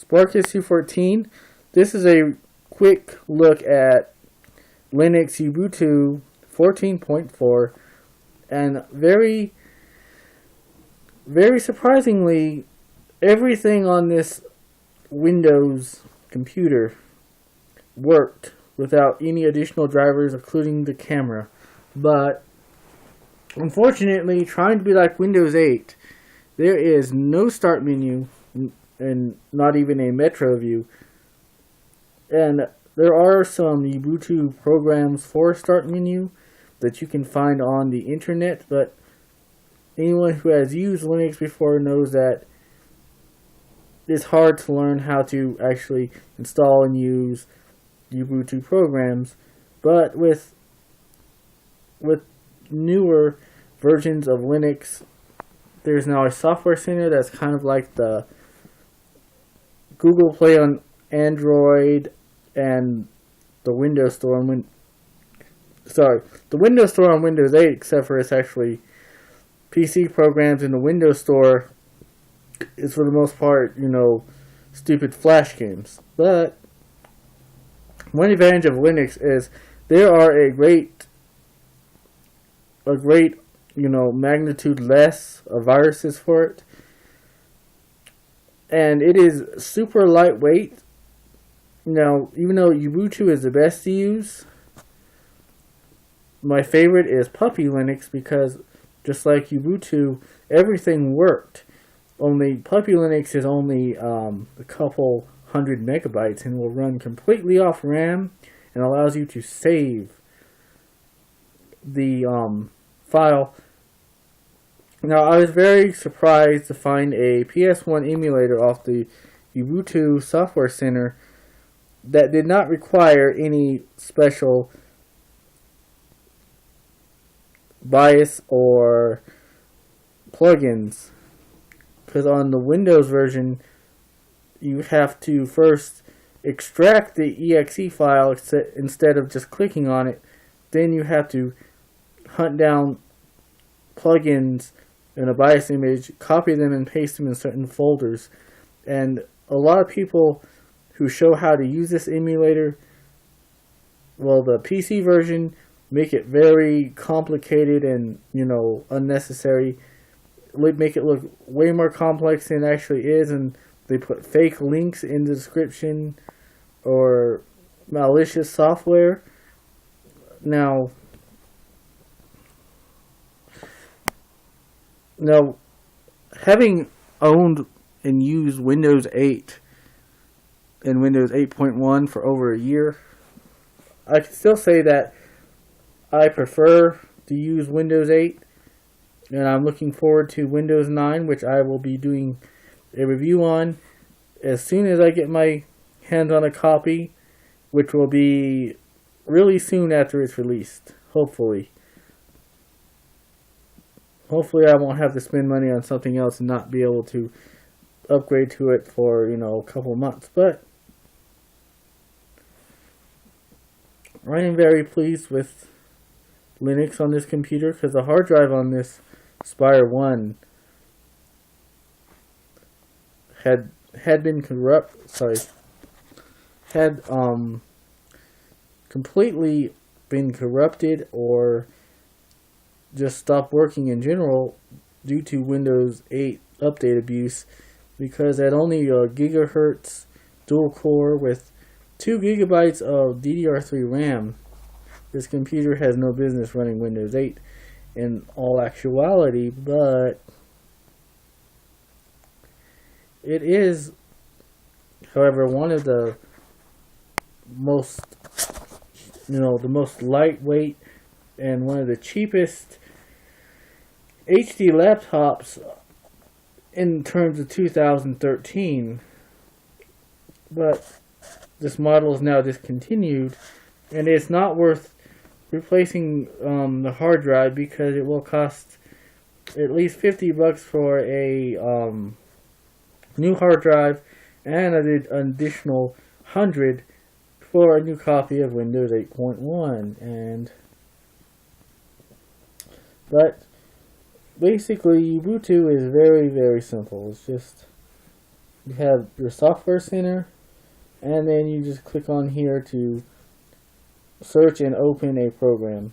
Sparkus 214. This is a quick look at Linux Ubuntu 14.4, and very surprisingly, everything on this Windows computer worked without any additional drivers, including the camera. But unfortunately, trying to be like Windows 8, there is no start menu and not even a Metro view. And there are some Ubuntu programs for start menu that you can find on the internet, but anyone who has used Linux before knows that it's hard to learn how to actually install and use Ubuntu programs. But with newer versions of Linux, there's now a software center that's kind of like the Google Play on Android and the Windows Store on the Windows Store on Windows 8, except for it's actually PC programs in the Windows Store is for the most part, stupid Flash games. But one advantage of Linux is there are a great, magnitude less of viruses for it. And it is super lightweight. Now, even though Ubuntu is the best to use, my favorite is Puppy Linux because just like Ubuntu, everything worked. Only Puppy Linux is only a couple hundred megabytes and will run completely off RAM and allows you to save the file. Now, I was very surprised to find a PS1 emulator off the Ubuntu Software Center that did not require any special BIOS or plugins. Because on the Windows version, you have to first extract the exe file instead of just clicking on it. Then you have to hunt down plugins in a BIOS image, copy them and paste them in certain folders. And a lot of people who show how to use this emulator, well, the PC version, make it very complicated and, unnecessary. Make it look way more complex than it actually is, and they put fake links in the description or malicious software. Now, having owned and used Windows 8 and Windows 8.1 for over a year, I can still say that I prefer to use Windows 8, and I'm looking forward to Windows 9, which I will be doing a review on as soon as I get my hands on a copy, which will be really soon after it's released, hopefully. Hopefully I won't have to spend money on something else and not be able to upgrade to it for, a couple of months. But I am very pleased with Linux on this computer because the hard drive on this Spire 1 had been completely been corrupted or just stopped working in general due to Windows 8 update abuse, because at only a gigahertz dual core with 2 gigabytes of DDR3 RAM, this computer has no business running Windows 8 in all actuality. But it is, however, one of the most, the most lightweight and one of the cheapest HD laptops in terms of 2013. But this model is now discontinued, and it's not worth replacing the hard drive because it will cost at least $50 for a new hard drive and an additional $100 for a new copy of Windows 8.1. But basically, Ubuntu is very, very simple. It's just you have your software center, and then you just click on here to search and open a program.